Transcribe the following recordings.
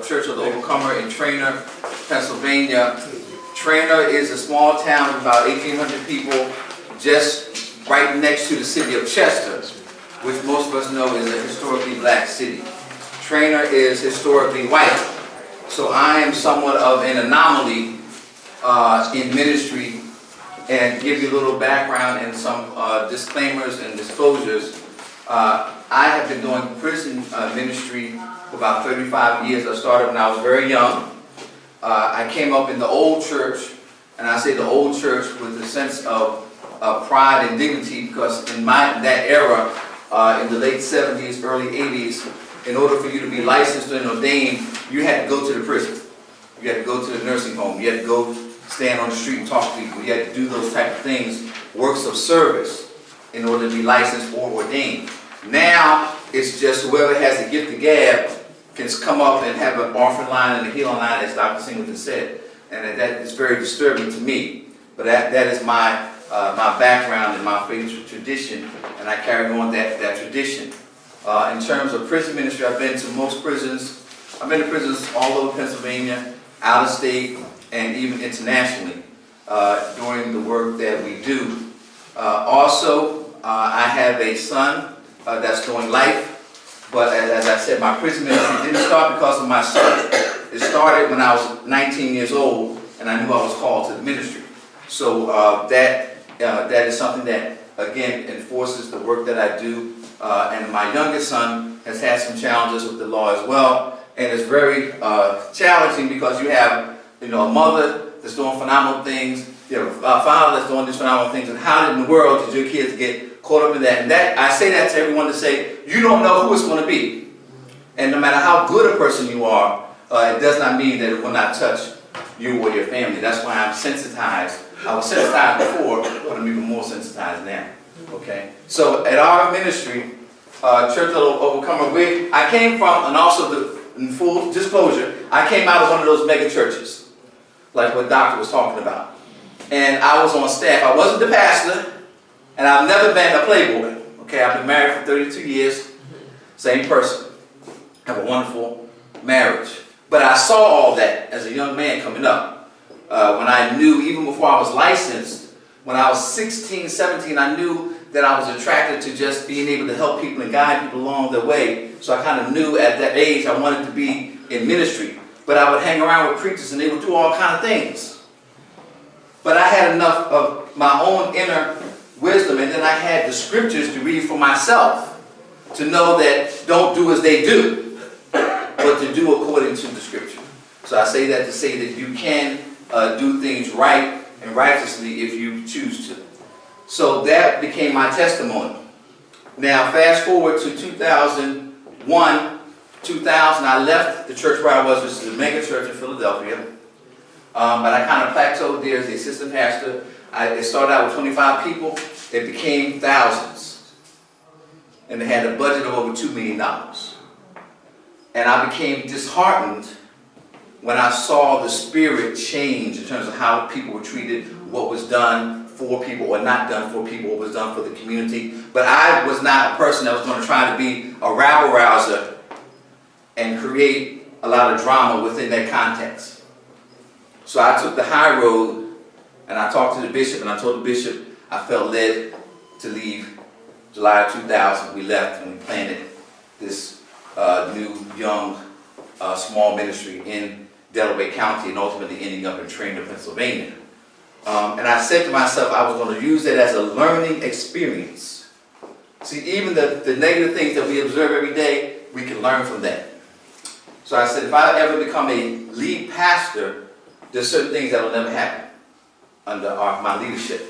Church of the Overcomer in Trainer, Pennsylvania. Trainer is a small town of about 1,800 people, just right next to the city of Chester, which most of us know is a historically black city. Trainer is historically white. So I am somewhat of an anomaly in ministry, and give you a little background and some disclaimers and disclosures. I have been doing prison ministry for about 35 years. I started when I was very young. I came up in the old church, and I say the old church with a sense of pride and dignity, because in that era, in the late 70s, early 80s, in order for you to be licensed and ordained, you had to go to the prison. You had to go to the nursing home. You had to go stand on the street and talk to people. You had to do those type of things, works of service, in order to be licensed or ordained. Now, it's just whoever has the gift of gab can come up and have an offering line and a healing line, as Dr. Singleton said. And that is very disturbing to me. But that is my background and my faith tradition, and I carry on that tradition. In terms of prison ministry, I've been to most prisons. I've been to prisons all over Pennsylvania, out of state, and even internationally doing the work that we do. Also, I have a son that's doing life, but as I said, my prison ministry didn't start because of my son. It started when I was 19 years old, and I knew I was called to the ministry. So that is something that, again, enforces the work that I do. And my youngest son has had some challenges with the law as well, and it's very challenging because you have, a mother that's doing phenomenal things, you have a father that's doing these phenomenal things, and how in the world did your kids get caught up in that? And I say that to everyone to say, you don't know who it's going to be. And no matter how good a person you are, it does not mean that it will not touch you or your family. That's why I'm sensitized. I was sensitized before, but I'm even more sensitized now. Okay? So at our ministry, Church of the Overcomer, I came from, and also in full disclosure, I came out of one of those mega churches, like what Doctor was talking about. And I was on staff. I wasn't the pastor, and I've never been a playboy. Okay, I've been married for 32 years, same person. Have a wonderful marriage. But I saw all that as a young man coming up. When I knew, even before I was licensed, when I was 16, 17, I knew that I was attracted to just being able to help people and guide people along their way. So I kind of knew at that age I wanted to be in ministry. But I would hang around with preachers and they would do all kind of things. But I had enough of my own inner wisdom, and then I had the scriptures to read for myself to know that don't do as they do, but to do according to the scripture. So I say that to say that you can do things right and righteously if you choose to. So that became my testimony. Now fast forward to 2001, 2000, I left the church where I was, which is a mega church in Philadelphia. But I kind of plateaued there as the assistant pastor. It started out with 25 people. It became thousands. And they had a budget of over $2 million. And I became disheartened when I saw the spirit change in terms of how people were treated, what was done for people or not done for people, what was done for the community. But I was not a person that was going to try to be a rabble-rouser and create a lot of drama within that context. So I took the high road, and I talked to the bishop, and I told the bishop I felt led to leave. July of 2000, we left, and we planted this new, young, small ministry in Delaware County, and ultimately ending up in Trainer, Pennsylvania. And I said to myself I was going to use that as a learning experience. See, even the negative things that we observe every day, we can learn from that. So I said, if I ever become a lead pastor, there's certain things that will never happen under my leadership.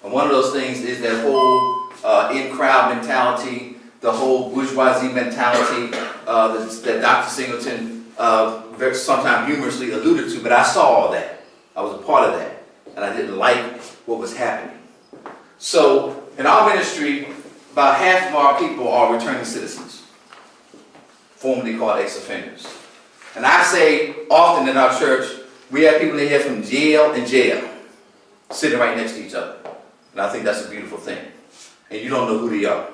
And one of those things is that whole in-crowd mentality, the whole bourgeoisie mentality that Dr. Singleton sometimes humorously alluded to, but I saw all that. I was a part of that. And I didn't like what was happening. So in our ministry, about half of our people are returning citizens, formerly called ex-offenders. And I say often in our church, we have people in here from jail and jail, sitting right next to each other. And I think that's a beautiful thing. And you don't know who they are.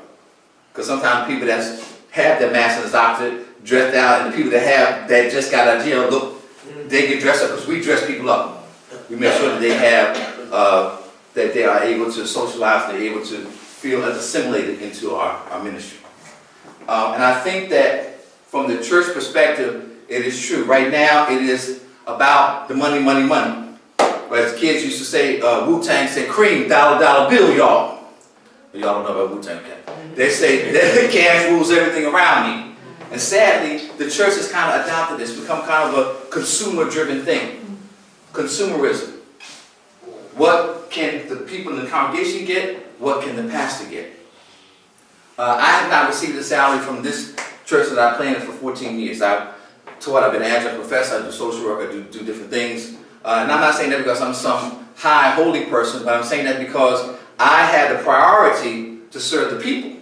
Because sometimes people that have their master's doctorate dressed out, and the people that just got out of jail, look, they get dressed up because we dress people up. We make sure that they have, that they are able to socialize, they're able to feel assimilated into our ministry. And I think that from the church perspective, it is true. Right now, it is about the money, money, money. But as kids used to say, Wu-Tang said, cream, dollar, dollar bill, y'all. Y'all don't know about Wu-Tang, okay? They say that cash rules everything around me. And sadly, the church has kind of adopted this, become kind of a consumer-driven thing. Consumerism. What can the people in the congregation get? What can the pastor get? I have not received a salary from this church that I planted for 14 years. I've taught, I've been an adjunct professor, I do social work, I do different things. And I'm not saying that because I'm some high, holy person, but I'm saying that because I had the priority to serve the people.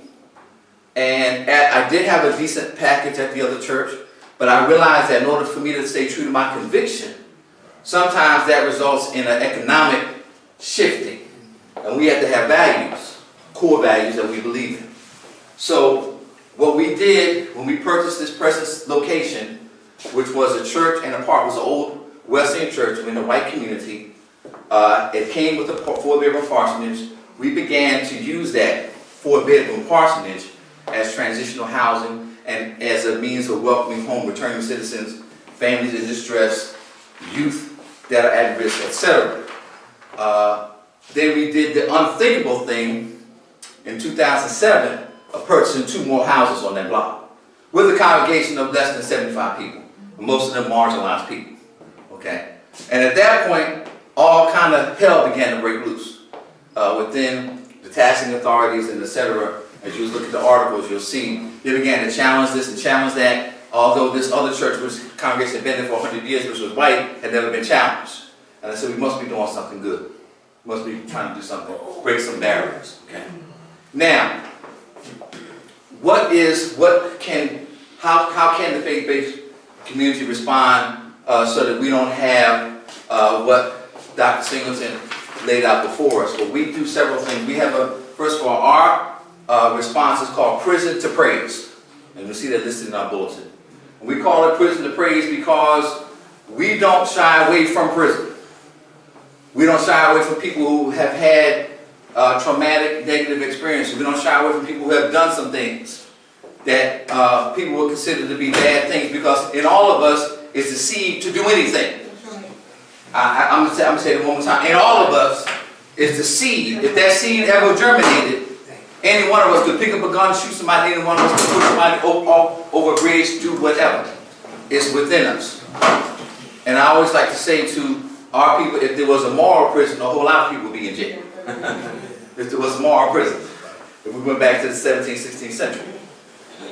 And I did have a decent package at the other church, but I realized that in order for me to stay true to my conviction, sometimes that results in an economic shifting. And we have to have values, core values that we believe in. So what we did when we purchased this present location, which was a church and a park, was an old Wesleyan church in a white community. It came with a 4-bedroom parsonage. We began to use that 4-bedroom parsonage as transitional housing and as a means of welcoming home returning citizens, families in distress, youth that are at risk, etc. Then we did the unthinkable thing in 2007 of purchasing 2 more houses on that block with a congregation of less than 75 people, most of them marginalized people. Okay, and at that point, all kind of hell began to break loose within the taxing authorities and etc. As you look at the articles, you'll see they began to challenge this and challenge that. Although this other church, which congregation had been there for 100 years, which was white, had never been challenged. And I said, we must be doing something good. We must be trying to do something, break some barriers. Okay. Now, how can the faith-based community respond so that we don't have what Dr. Singleton laid out before us? Well, we do several things. We have first of all, our response is called Prison to Praise. And you'll see that listed in our bulletin. And we call it Prison to Praise because we don't shy away from prison. We don't shy away from people who have had traumatic, negative experiences. We don't shy away from people who have done some things that people would consider to be bad things, because in all of us is the seed to do anything. I'm going to say it one more time. In all of us is the seed. If that seed ever germinated, any one of us could pick up a gun, shoot somebody, any one of us could put somebody over a bridge, do whatever. It's within us. And I always like to say to our people, if there was a moral prison, a whole lot of people would be in jail. If there was a moral prison. If we went back to the 17th, 16th century.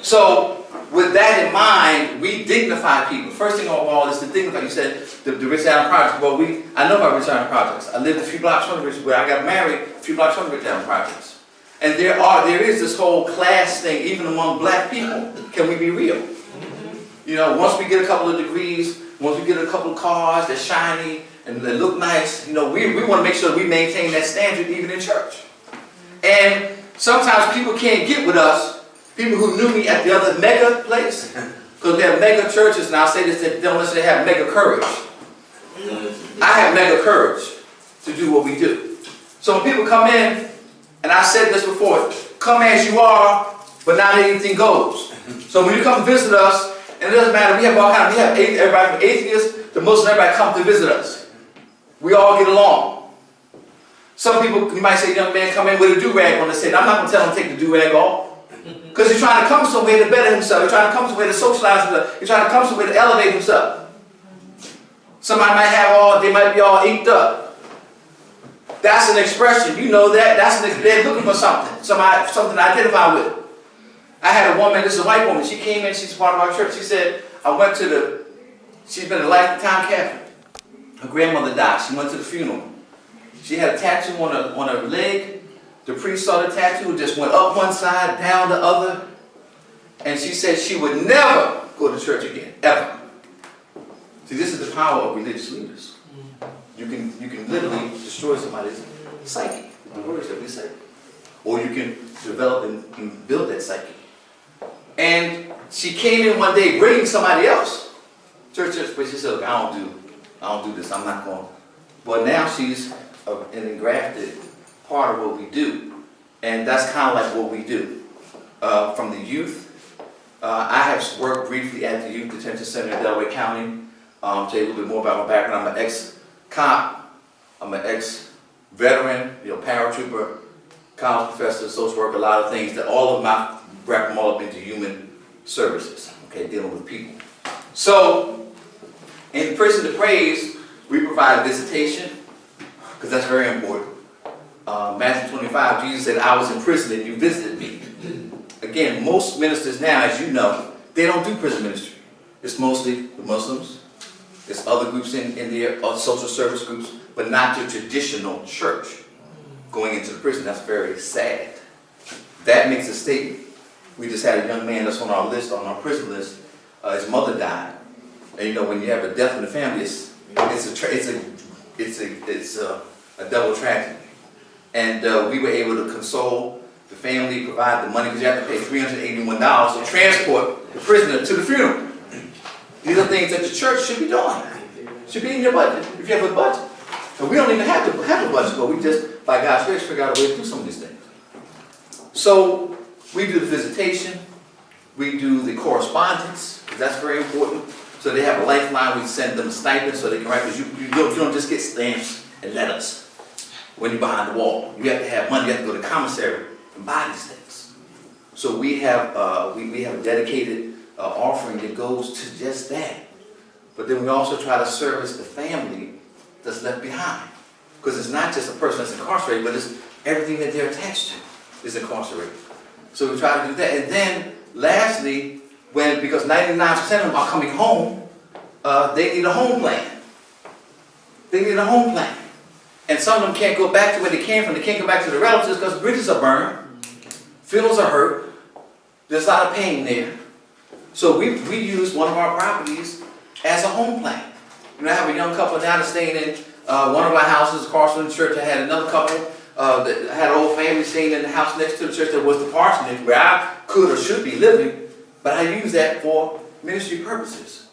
So, with that in mind, we dignify people. First thing of all is to dignify. You said the Rich Allen Project. Well, I know about Rich Allen Projects. I lived a few blocks from where I got married, a few blocks from Rich Allen Projects. And there is this whole class thing, even among black people. Can we be real? You know, once we get a couple of degrees, once we get a couple of cars that's shiny and they look nice, you know, we want to make sure that we maintain that standard even in church. And sometimes people can't get with us, people who knew me at the other mega place, because we have mega churches, and I'll say this, they don't necessarily have mega courage. I have mega courage to do what we do. So when people come in, and I said this before, come as you are, but not anything goes. So when you come visit us, and it doesn't matter, we have all kinds, we have everybody from atheists to Muslim, everybody come to visit us. We all get along. Some people, you might say, young man, come in with a do-rag on his head. I'm not going to tell him to take the do-rag off. Because he's trying to come somewhere to better himself. He's trying to come somewhere to socialize himself. He's trying to come somewhere to elevate himself. Somebody might have they might be all inked up. That's an expression. You know that. They're looking for something. Something to identify with. I had a woman, this is a white woman, she came in, she's part of our church. She said, she's been a lifetime Catholic. Her grandmother died. She went to the funeral. She had a tattoo on her leg. The priest saw the tattoo, it just went up one side, down the other. And she said she would never go to church again, ever. See, this is the power of religious leaders. You can literally destroy somebody's psyche with the words that we say. Or you can develop and build that psyche. And She came in one day bringing somebody else. Church, but she said, look, I don't do this, I'm not going. But now she's an engrafted part of what we do. And that's kind of like what we do. From the youth, I have worked briefly at the Youth Detention Center in Delaware County. Tell you a little bit more about my background. I'm an ex-cop, I'm an ex-veteran, paratrooper, college professor, social worker, a lot of things that all of my wrap them all up into human services, okay, dealing with people. So, in Prison to Praise, we provide visitation, because that's very important. Matthew 25, Jesus said, I was in prison and you visited me. Again, most ministers now, as you know, they don't do prison ministry. It's mostly the Muslims. It's other groups in there, social service groups, but not the traditional church going into the prison. That's very sad. That makes a statement. We just had a young man that's on our list, on our prison list. His mother died. And when you have a death in the family, it's a double tragedy. And we were able to console the family, provide the money, because you have to pay $381 to transport the prisoner to the funeral. These are things that the church should be doing. Should be in your budget, if you have a budget. And we don't even have to have a budget, but we just, by God's grace, figure out a way to do some of these things. So, we do the visitation, we do the correspondence, because that's very important. So they have a lifeline, we send them a stipend so they can write, because you don't just get stamps and letters when you're behind the wall. You have to have money, you have to go to the commissary and buy these things. So we have a dedicated offering that goes to just that. But then we also try to service the family that's left behind. Because it's not just a person that's incarcerated, but it's everything that they're attached to is incarcerated. So we try to do that. And then, lastly, because 99% of them are coming home, they need a home plan. They need a home plan. And some of them can't go back to where they came from. They can't go back to the relatives because bridges are burned, feelings are hurt, there's a lot of pain there. So we use one of our properties as a home plan. I have a young couple now that's staying in one of our houses across from the church. I had another couple that had an old family staying in the house next to the church that was the parsonage where I could or should be living, but I use that for ministry purposes.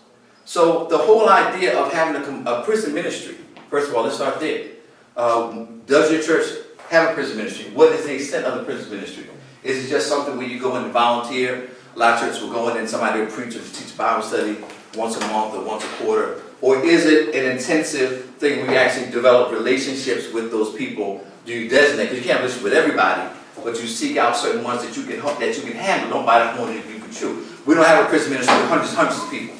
So the whole idea of having a prison ministry, first of all, let's start there. Does your church have a prison ministry? What is the extent of the prison ministry? Is it just something where you go in and volunteer? A lot of churches will go in and somebody will preach or teach Bible study once a month or once a quarter. Or is it an intensive thing where you actually develop relationships with those people? Do you designate? Because you can't listen with everybody, but you seek out certain ones that you can handle. Don't buy the one that you can chew. We don't have a prison ministry with hundreds of people.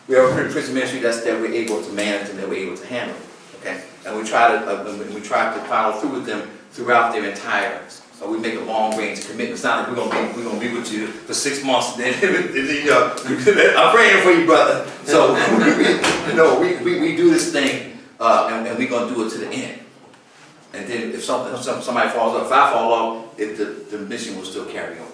We have a prison ministry that we're able to manage and that we're able to handle. Okay? And we try to follow through with them throughout their entire. So we make a long-range commitment. It's not like we're gonna be with you for 6 months. And then I'm praying for you, brother. So we do this thing, and we're gonna do it to the end. And then if somebody falls off, if I fall off, the mission will still carry on.